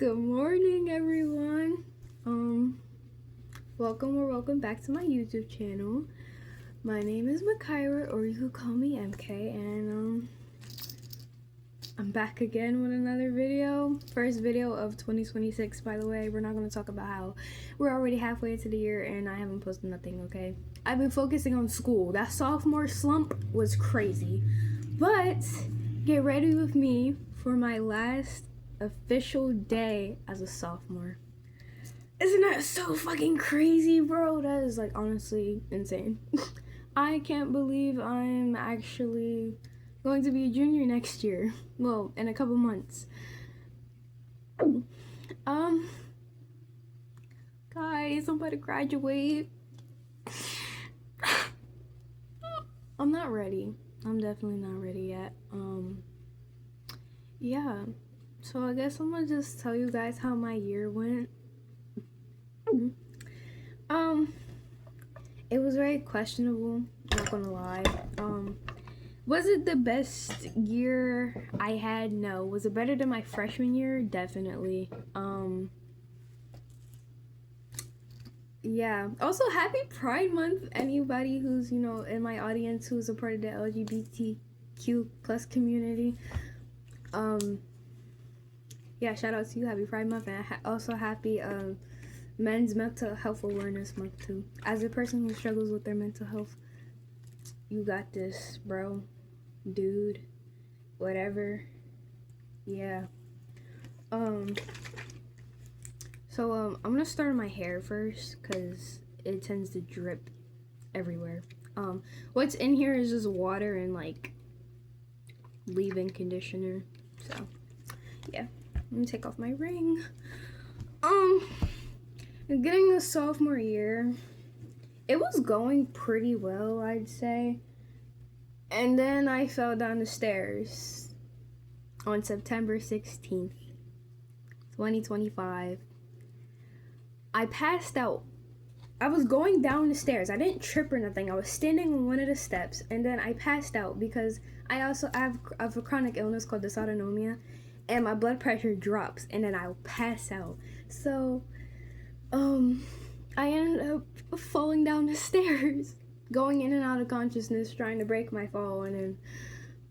Good morning, everyone. Welcome back to my YouTube channel. My name is Makaira, or you could call me MK, and I'm back again with another video. First video of 2026, by the way. We're not going to talk about how we're already halfway into the year and I haven't posted nothing, okay? I've been focusing on school. That sophomore slump was crazy. But get ready with me for my last official day as a sophomore. Isn't that so fucking crazy, bro? That is like honestly insane. I can't believe I'm actually going to be a junior next year. Well, in a couple months. Guys, I'm about to graduate. I'm not ready. I'm definitely not ready yet. Yeah. So I guess I'm gonna just tell you guys how my year went. It was very questionable, not gonna lie. Was it the best year I had? No. Was it better than my freshman year? Definitely. Yeah. Also, happy Pride Month, anybody who's, in my audience who's a part of the LGBTQ plus community. Yeah, shout out to you. Happy Pride Month, and also happy Men's Mental Health Awareness Month too. As a person who struggles with their mental health, you got this, bro, dude, whatever. Yeah. So I'm gonna start on my hair first because it tends to drip everywhere. What's in here is just water and like leave-in conditioner. So yeah. Let me take off my ring. Getting the sophomore year, it was going pretty well, I'd say. And then I fell down the stairs on September 16th, 2025. I passed out. I was going down the stairs. I didn't trip or nothing. I was standing on one of the steps, and then I passed out because I also have a chronic illness called dysautonomia. And my blood pressure drops, and then I'll pass out. So, I ended up falling down the stairs, going in and out of consciousness, trying to break my fall, and then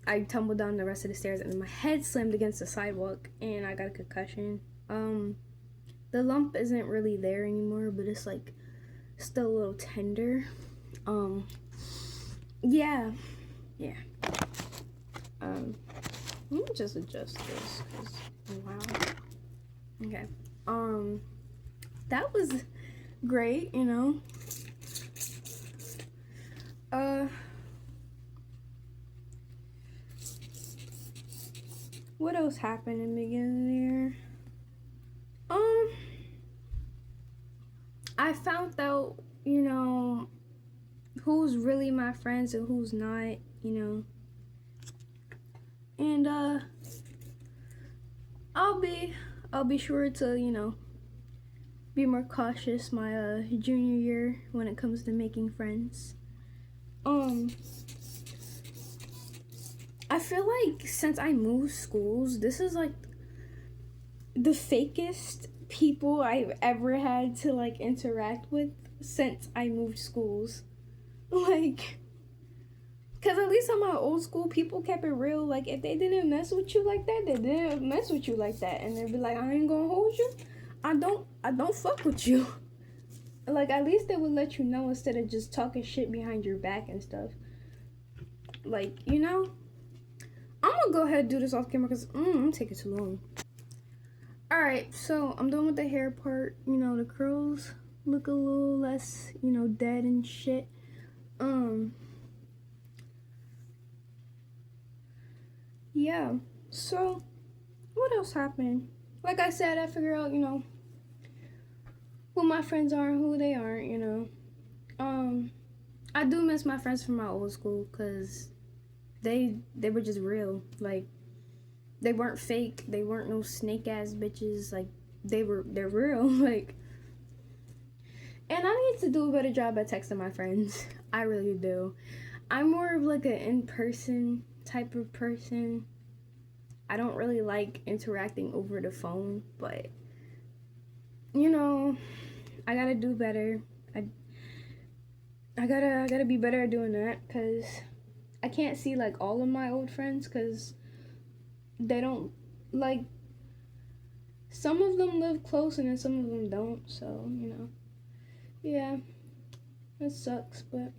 I tumbled down the rest of the stairs, and then my head slammed against the sidewalk, and I got a concussion. The lump isn't really there anymore, but it's like still a little tender. Yeah. Let me just adjust this, cause wow. Okay. That was great, What else happened in the beginning of the year? I found out, who's really my friends and who's not, and I'll be sure to, be more cautious my junior year when it comes to making friends. I feel like since I moved schools, this is like the fakest people I've ever had to like interact with since I moved schools. Like, because at least on my old school, people kept it real. Like, if they didn't mess with you like that, they didn't mess with you like that. And they'd be like, I ain't gonna hold you. I don't fuck with you. Like, at least they would let you know instead of just talking shit behind your back and stuff. Like, I'm gonna go ahead and do this off camera because I'm taking too long. Alright, so I'm done with the hair part. The curls look a little less, dead and shit. Yeah, so what else happened? Like I said, I figure out, who my friends are and who they aren't, I do miss my friends from my old school because they were just real. Like, they weren't fake. They weren't no snake ass bitches. Like, they're real. Like, and I need to do a better job at texting my friends. I really do. I'm more of like an in-person type of person. I don't really like interacting over the phone, but you know, I gotta do better. I gotta be better at doing that, because I can't see like all of my old friends, because they don't, like, some of them live close and then some of them don't, so yeah, it sucks, but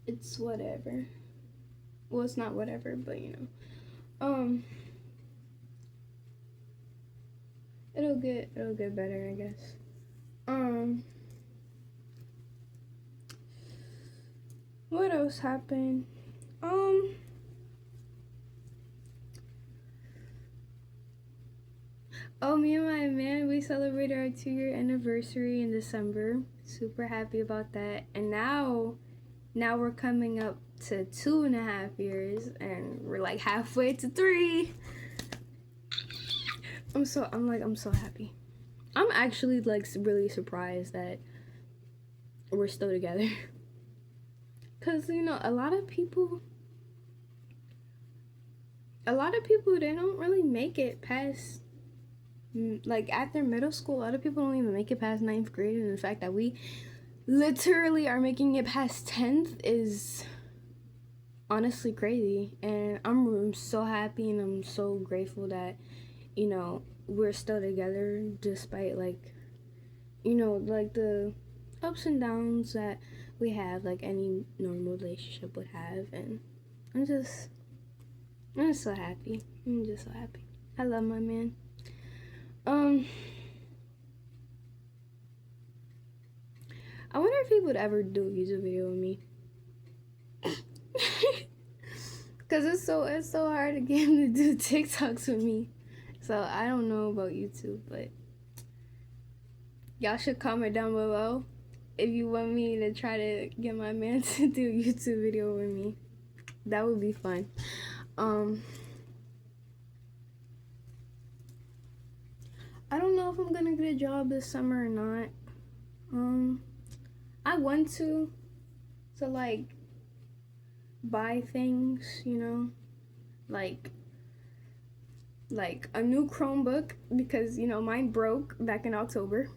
it's whatever. Well, it's not whatever, but it'll get better, I guess. What else happened? Oh, me and my man, we celebrated our 2-year anniversary in December. Super happy about that. And now we're coming up to 2.5 years, and we're like halfway to 3. I'm so happy. I'm actually like really surprised that we're still together. Cause a lot of people they don't really make it past, like, after middle school. A lot of people don't even make it past 9th grade, and the fact that we literally are making it past 10th is honestly crazy. And I'm so happy and I'm so grateful that we're still together, despite like the ups and downs that we have, like any normal relationship would have. And I'm just so happy. I love my man. I wonder if he would ever do a YouTube video with me. Cause it's so hard to get him to do TikToks with me. So I don't know about YouTube, but y'all should comment down below if you want me to try to get my man to do a YouTube video with me. That would be fun. I don't know if I'm gonna get a job this summer or not. I want to like buy things, like a new Chromebook, because mine broke back in October,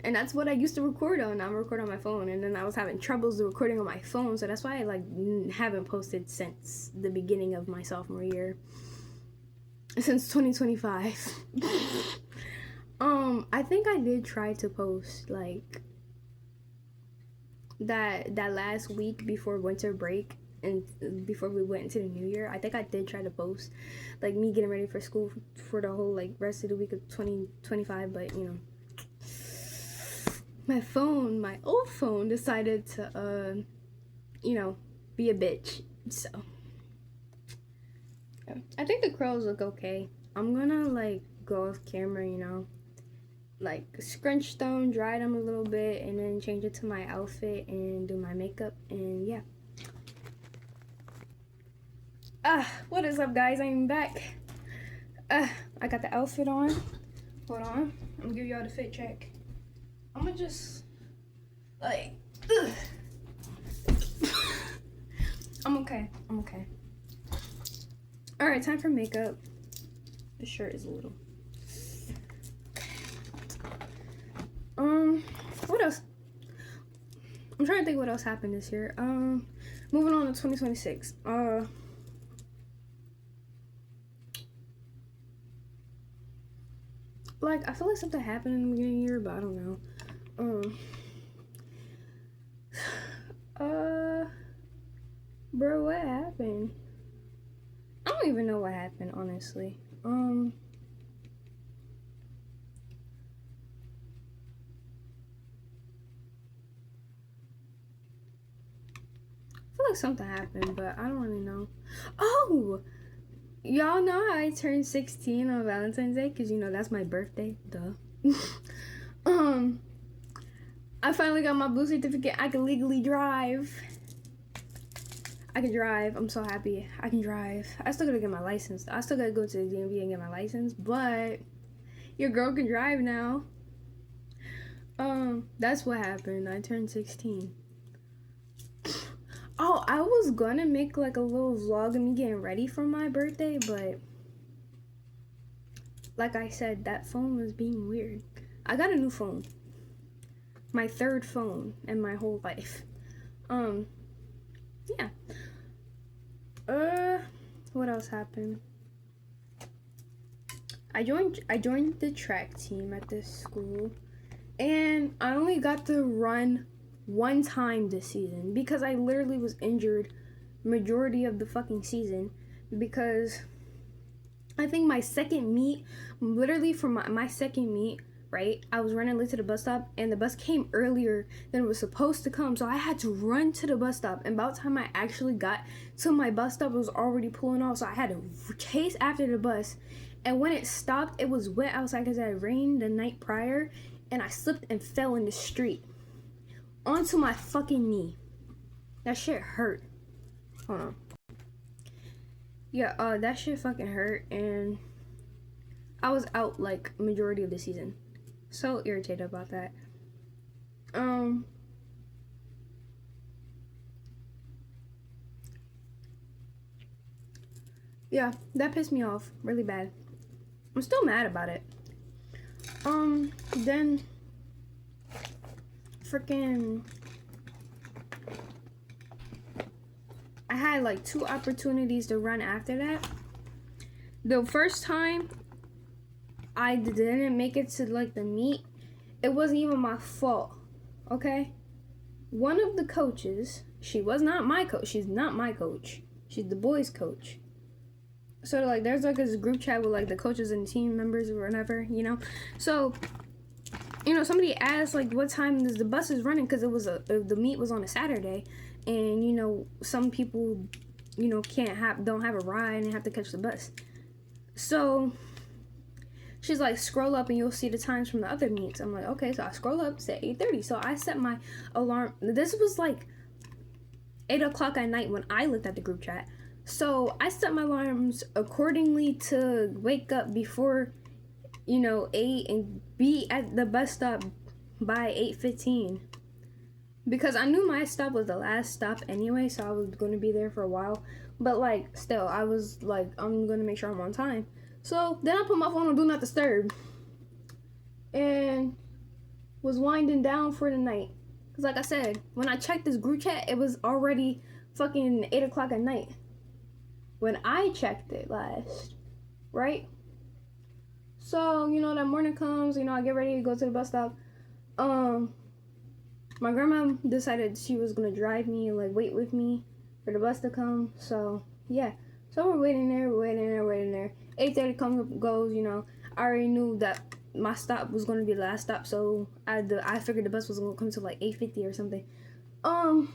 and that's what I used to record on. I'm recording on my phone, and then I was having troubles recording on my phone, so that's why I like haven't posted since the beginning of my sophomore year, since 2025. I think I did try to post like that last week before winter break and before we went into the new year. I think I did try to post like me getting ready for school for the whole like rest of the week of 2025, but my old phone decided to be a bitch. So I think the curls look okay. I'm gonna like go off camera, like scrunch them, dry them a little bit, and then change it to my outfit and do my makeup, and yeah. What is up, guys? I'm back. I got the outfit on. Hold on, I'm gonna give y'all the fit check. I'm gonna just like I'm okay. All right, time for makeup. The shirt is a little. What else? I'm trying to think what else happened this year. Moving on to 2026. Like, I feel like something happened in the beginning of the year, but I don't know. Bro, what happened? I don't even know what happened, honestly. I feel like something happened, but I don't really know. Oh! Y'all know how I turned 16 on Valentine's Day? Because, that's my birthday. Duh. I finally got my blue certificate. I can legally drive. I can drive. I'm so happy. I can drive. I still gotta get my license. I still gotta go to the DMV and get my license, but your girl can drive now. That's what happened. I turned 16. Oh, I was gonna make like a little vlog of me getting ready for my birthday, but like I said, that phone was being weird. I got a new phone. My third phone in my whole life. Yeah. What else happened? I joined the track team at this school, and I only got to run one time this season because I literally was injured majority of the fucking season, because I think my second meet, literally from my second meet, right, I was running late to the bus stop, and the bus came earlier than it was supposed to come, so I had to run to the bus stop, and about the time I actually got to my bus stop, it was already pulling off, so I had to chase after the bus, and when it stopped, it was wet outside because it had rained the night prior, and I slipped and fell in the street onto my fucking knee. That shit hurt. Hold on. Yeah, that shit fucking hurt, and I was out like majority of the season. So irritated about that. Yeah, that pissed me off really bad. I'm still mad about it. Then freaking I had like 2 opportunities to run after that. The first time I didn't make it to like the meet, it wasn't even my fault. Okay? One of the coaches, she was not my coach. She's not my coach. She's the boys' coach. So like there's like this group chat with like the coaches and team members or whatever, you know. So, you know, somebody asked like what time is the bus is running, because the meet was on a Saturday, and you know some people, you know, don't have a ride and have to catch the bus. So she's like, scroll up and you'll see the times from the other meets. I'm like, okay. So I scroll up, said 8:30. So I set my alarm. This was like 8 o'clock at night when I looked at the group chat. So I set my alarms accordingly to wake up before, you know, 8 and be at the bus stop by 8:15. Because I knew my stop was the last stop anyway, so I was going to be there for a while. But like, still, I was like, I'm going to make sure I'm on time. So then I put my phone on Do Not Disturb and was winding down for the night. Because like I said, when I checked this group chat, it was already fucking 8 o'clock at night when I checked it last, right? So, you know, that morning comes, you know, I get ready to go to the bus stop. My grandma decided she was going to drive me and like wait with me for the bus to come. So, yeah. So we're waiting there. 8:30 comes, goes, you know. I already knew that my stop was going to be the last stop, so I figured the bus was going to come to like 8:50 or something. So me,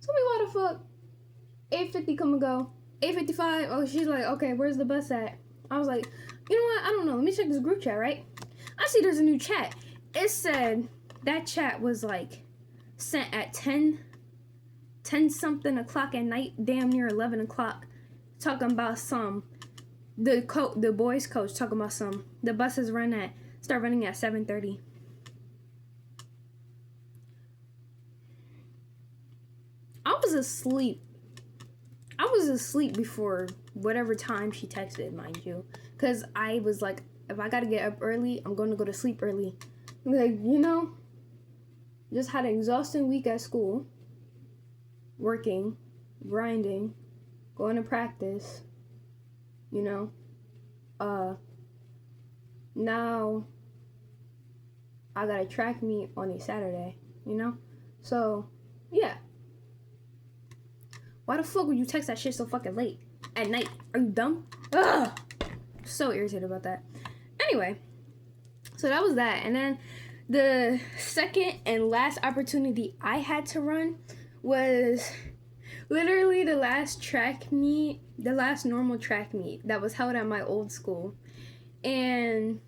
why the fuck? 8:50 come and go. 8:55, oh, she's like, okay, where's the bus at? I was like, you know what? I don't know. Let me check this group chat, right? I see there's a new chat. It said that chat was like sent at 10 something o'clock at night, damn near 11 o'clock, talking about the boys coach talking about the buses start running at 7:30. I was asleep before whatever time she texted, mind you, because I was like, if I gotta get up early, I'm going to go to sleep early. Like, you know, just had an exhausting week at school, working, grinding, going to practice, you know. Now I got a track meet on a Saturday, you know. So, yeah. Why the fuck would you text that shit so fucking late at night? Are you dumb? Ugh! So irritated about that. Anyway, so that was that. And then the second and last opportunity I had to run was literally the last normal track meet that was held at my old school. And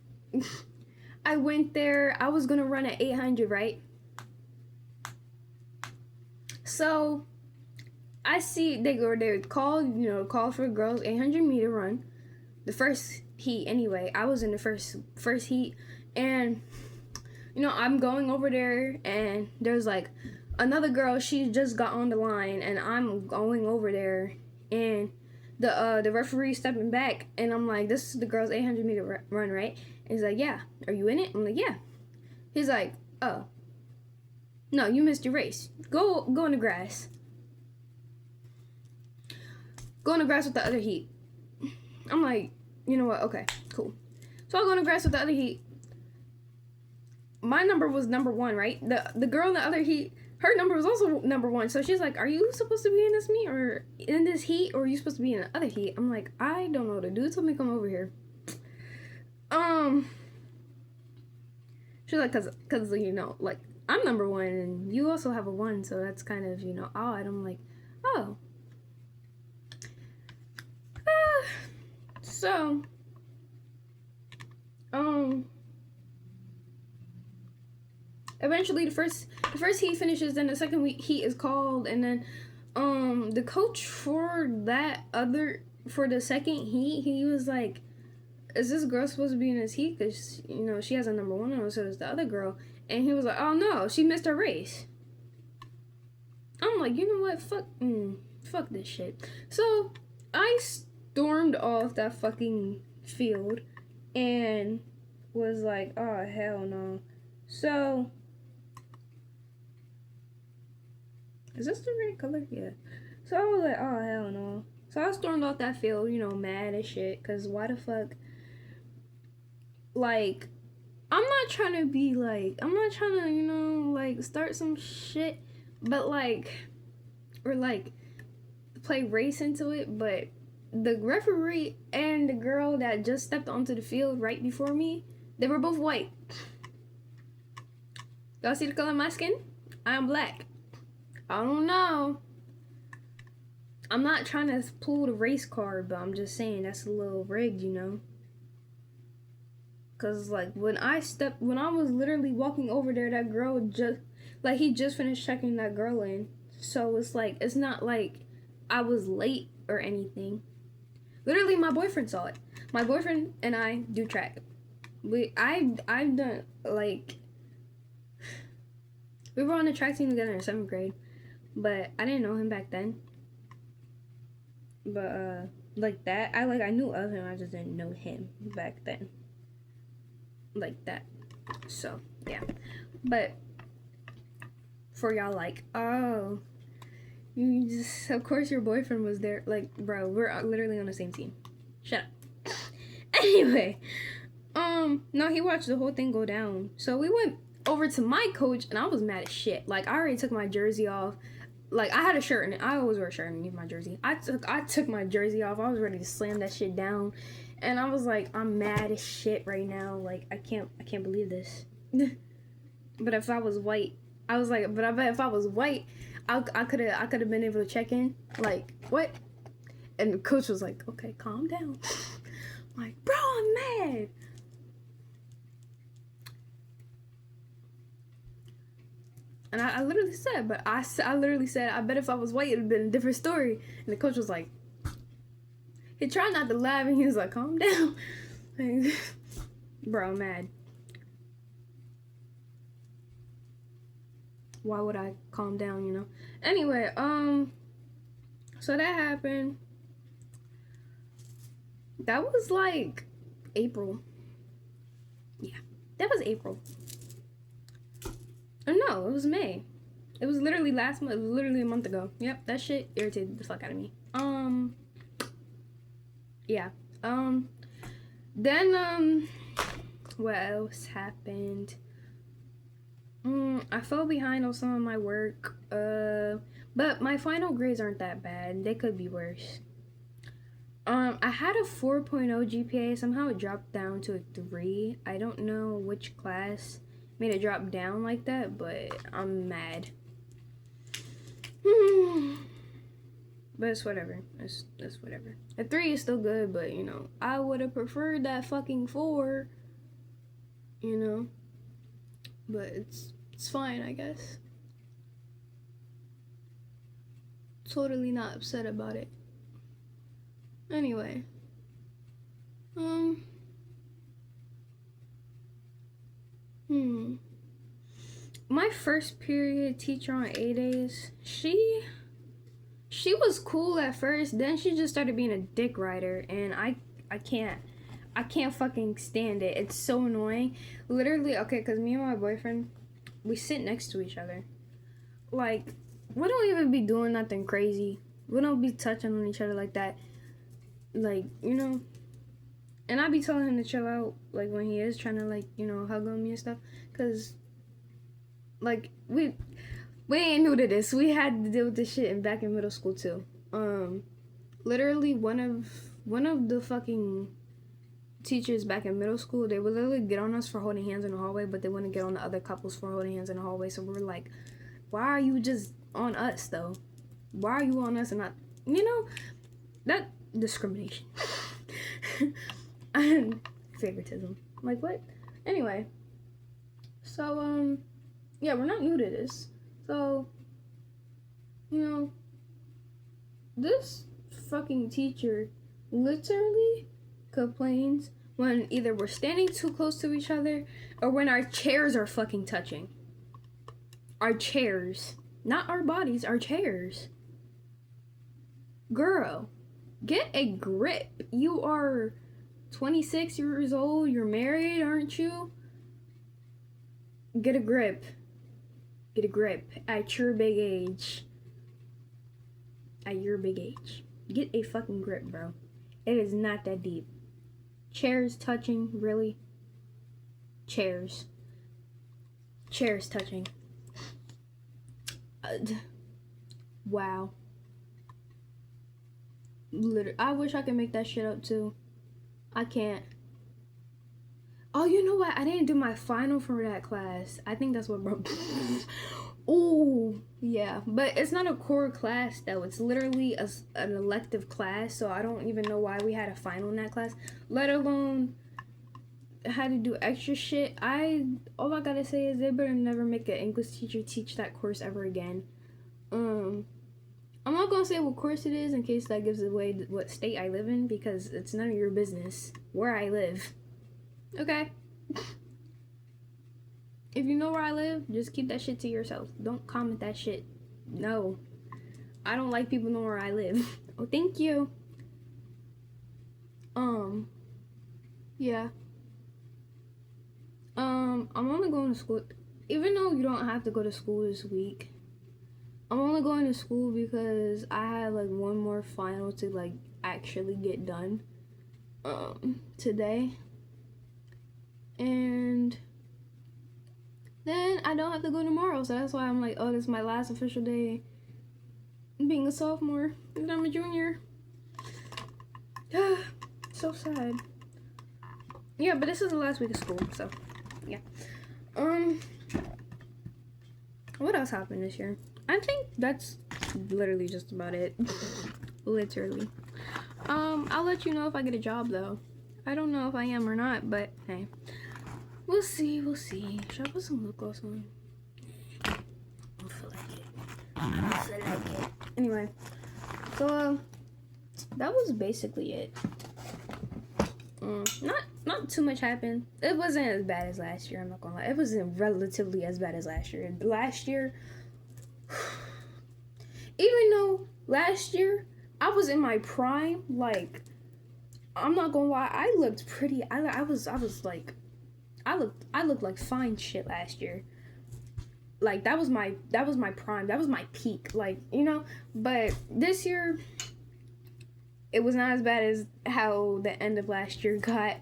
I went there. I was going to run at 800, right? So I see they call for girls 800 meter run, the first heat anyway. I was in the first heat, and you know I'm going over there, and there's like another girl, she just got on the line, and I'm going over there, and the referee stepping back, and I'm like, this is the girl's 800-meter run, right? And he's like, yeah. Are you in it? I'm like, yeah. He's like, oh, no, you missed your race. Go in the grass. Go in the grass with the other heat. I'm like, you know what? Okay, cool. So I go in the grass with the other heat. My number was number 1, right? The girl in the other heat, her number was also number 1. So she's like, are you supposed to be in this meet or in this heat, or are you supposed to be in the other heat? I'm like, I don't know what to do. Told me to come over here. She's like, cause you know, like, I'm number 1 and you also have a 1, so that's kind of, you know, odd. I'm like, oh. So, eventually the first heat finishes, then the second heat is called, and then the coach for the second heat, he was like, is this girl supposed to be in this heat? Because, you know, she has a number 1 and so does the other girl. And he was like, oh no, she missed her race. I'm like, you know what, fuck this shit. So I stormed off that fucking field and was like, oh hell no. So is this the right color? Yeah. So I was like, oh hell no. So I stormed off that field, you know, mad as shit, cause why the fuck? Like, I'm not trying to, you know, like, start some shit, but like, or like play race into it, but the referee and the girl that just stepped onto the field right before me, they were both white. Y'all see the color of my skin? I'm black. I don't know. I'm not trying to pull the race card, but I'm just saying that's a little rigged, you know? Cause like when I was literally walking over there, that girl he just finished checking that girl in. So it's like, it's not like I was late or anything. Literally, my boyfriend saw it. My boyfriend and I do track. I've done, like, we were on the track team together in 7th grade, but I didn't know him back then. But like that, I knew of him, I just didn't know him back then. Like that. So yeah. But for y'all, like, oh, you just, of course your boyfriend was there. Like, bro, we're literally on the same team. Shut up. Anyway, no, he watched the whole thing go down. So we went over to my coach, and I was mad as shit. Like, I already took my jersey off. Like, I had a shirt, and I always wear a shirt underneath my jersey. I took my jersey off. I was ready to slam that shit down, and I was like, I'm mad as shit right now. Like, I can't believe this. But if I was white, I was like, but I bet if I was white, I could have been able to check in. Like, what? And the coach was like, okay, calm down. I'm like, bro, I'm mad. And I literally said, but I literally said, I bet if I was white, it would have been a different story. And the coach was like, he tried not to laugh, and he was like, calm down. Like, bro, I'm mad. Why would I calm down, you know? Anyway, so that happened. That was like April. Yeah, that was April. Oh no, it was May. It was literally last month, literally a month ago. Yep, that shit irritated the fuck out of me. Yeah. Then, what else happened? I fell behind on some of my work, but my final grades aren't that bad. They could be worse. I had a 4.0 GPA. Somehow it dropped down to a 3. I don't know which class made it drop down like that, but I'm mad. But it's whatever. It's whatever. A 3 is still good, but, you know, I would have preferred that fucking 4, you know. But it's fine, I guess. Totally not upset about it. Anyway. my first period teacher on A days, she was cool at first, then she just started being a dick rider, and I can't fucking stand it. It's so annoying. Literally, okay, because me and my boyfriend, we sit next to each other. Like, we don't even be doing nothing crazy. We don't be touching on each other like that. Like, you know. And I be telling him to chill out, like, when he is trying to, like, you know, hug on me and stuff. Because, like, we ain't new to this. We had to deal with this shit back in middle school, too. Literally, one of the fucking teachers back in middle school, they would literally get on us for holding hands in the hallway, but they wouldn't get on the other couples for holding hands in the hallway. So we're like, why are you just on us, though? Why are you on us and not, you know, that discrimination. And favoritism. Like, what? Anyway. So, yeah, we're not new to this. So, you know, this fucking teacher literally complains when either we're standing too close to each other or when our chairs are fucking touching. Our chairs. Not our bodies, our chairs. Girl, get a grip. You are 26 years old. You're married, aren't you? Get a grip. Get a grip at your big age. At your big age. Get a fucking grip, bro. It is not that deep. Chairs touching, really? Chairs. Chairs touching. Wow. Literally, I wish I could make that shit up too. I can't. Oh, you know what? I didn't do my final for that class. I think that's what broke. Oh, yeah. But it's not a core class, though. It's literally an elective class, so I don't even know why we had a final in that class, let alone had to do extra shit. All I gotta say is they better never make an English teacher teach that course ever again. I'm not gonna say what course it is in case that gives away what state I live in, because it's none of your business where I live. Okay? If you know where I live, just keep that shit to yourself. Don't comment that shit. No. I don't like people knowing where I live. Oh, thank you. Yeah. I'm only going to school, even though you don't have to go to school this week. I'm only going to school because I had like one more final to like actually get done today. And then I don't have to go tomorrow, so that's why I'm like, oh, this is my last official day being a sophomore, and I'm a junior. So sad. Yeah, but this is the last week of school, so yeah. What else happened this year? I think that's literally just about it. Literally. I'll let you know if I get a job though. I don't know if I am or not, but hey. We'll see. Should I put some lip gloss on? I don't feel like it. Anyway, so that was basically it. Not too much happened. It wasn't as bad as last year, I'm not gonna lie. It wasn't relatively as bad as last year. Last year, even though last year I was in my prime, like, I'm not gonna lie, I looked pretty. I looked like fine shit last year. Like, that was my prime. That was my peak. Like, you know, but this year it was not as bad as how the end of last year got,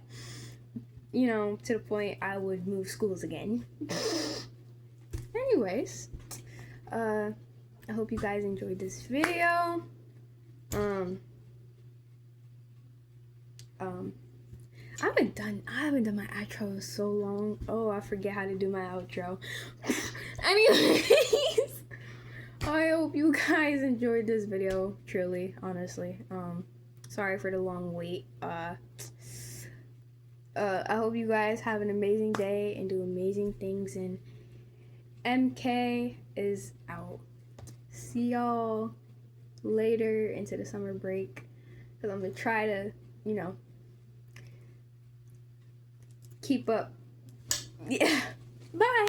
you know, to the point I would move schools again. Anyways, I hope you guys enjoyed this video. I haven't done my outro in so long. Oh, I forget how to do my outro. Anyways, I hope you guys enjoyed this video, truly, honestly. Sorry for the long wait. I hope you guys have an amazing day and do amazing things, and MK is out. See y'all later into the summer break, because I'm gonna try to, you know, keep up. Yeah. Bye.